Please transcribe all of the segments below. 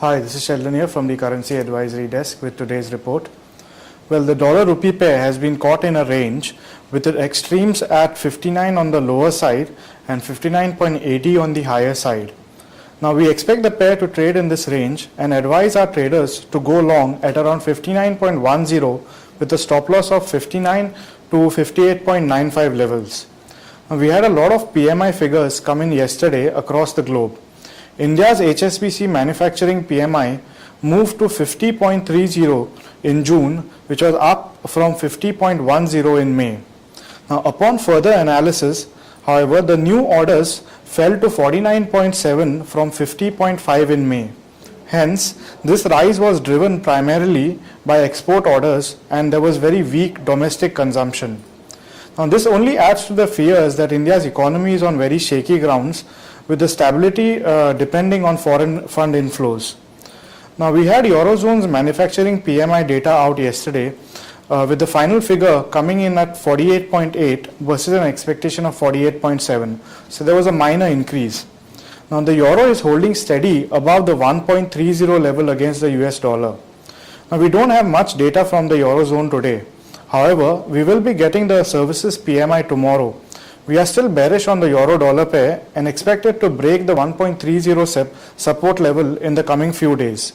Hi, this is Sheldon here from the Currency Advisory Desk with today's report. Well, the dollar-rupee pair has been caught in a range with the extremes at 59 on the lower side and 59.80 on the higher side. Now, we expect the pair to trade in this range and advise our traders to go long at around 59.10 with a stop loss of 59 to 58.95 levels. Now, we had a lot of PMI figures come in yesterday across the globe. India's HSBC manufacturing PMI moved to 50.30 in June, which was up from 50.10 in May. Now, upon further analysis, however, the new orders fell to 49.7 from 50.5 in May. Hence, this rise was driven primarily by export orders and there was very weak domestic consumption. Now, this only adds to the fears that India's economy is on very shaky grounds, with the stability depending on foreign fund inflows. Now, we had Eurozone's manufacturing PMI data out yesterday with the final figure coming in at 48.8 versus an expectation of 48.7. So there was a minor increase. Now, the euro is holding steady above the 1.30 level against the US dollar. Now, we don't have much data from the Eurozone today. However, we will be getting the services PMI tomorrow. We are still bearish on the euro-dollar pair and expect it to break the 1.30 support level in the coming few days.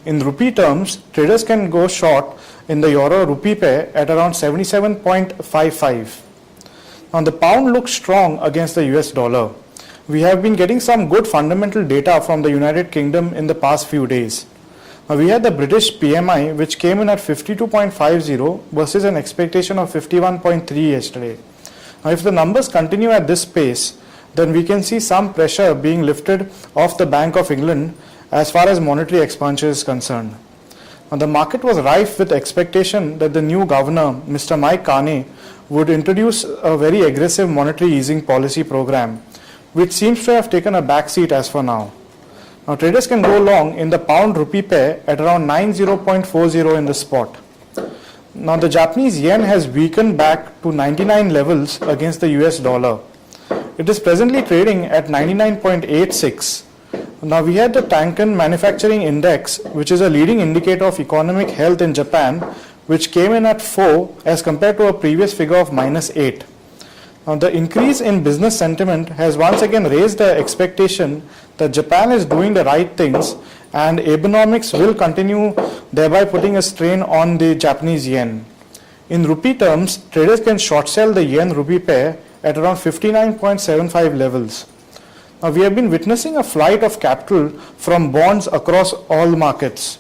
In rupee terms, traders can go short in the euro-rupee pair at around 77.55. Now, the pound looks strong against the US dollar. We have been getting some good fundamental data from the United Kingdom in the past few days. Now, we had the British PMI, which came in at 52.50 versus an expectation of 51.3 yesterday. Now, if the numbers continue at this pace, then we can see some pressure being lifted off the Bank of England as far as monetary expansion is concerned. Now, the market was rife with expectation that the new governor, Mr. Mike Carney, would introduce a very aggressive monetary easing policy program, which seems to have taken a backseat as for now. Now, traders can go long in the pound-rupee pair at around 90.40 in the spot. Now, the Japanese yen has weakened back to 99 levels against the US dollar. It is presently trading at 99.86. Now, we had the Tankan Manufacturing Index, which is a leading indicator of economic health in Japan, which came in at 4 as compared to a previous figure of -8. Now, the increase in business sentiment has once again raised the expectation that Japan is doing the right things and Abenomics will continue, thereby putting a strain on the Japanese yen. In rupee terms, traders can short sell the yen-rupee pair at around 59.75 levels. Now, we have been witnessing a flight of capital from bonds across all markets.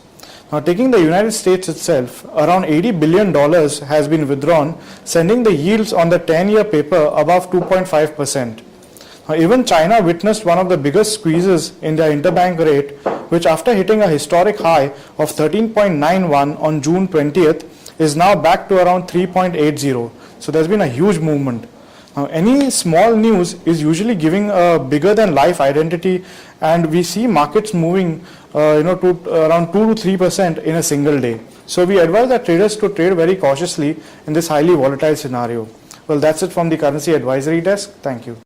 Now, taking the United States itself, around $80 billion has been withdrawn, sending the yields on the 10-year paper above 2.5%. Now, even China witnessed one of the biggest squeezes in their interbank rate, which after hitting a historic high of 13.91 on June 20th, is now back to around 3.80. So there's been a huge movement. Now, any small news is usually giving a bigger than life identity, and we see markets moving to around 2 to 3% in a single day. So we advise our traders to trade very cautiously in this highly volatile scenario. Well, that's it from the Currency Advisory Desk. Thank you.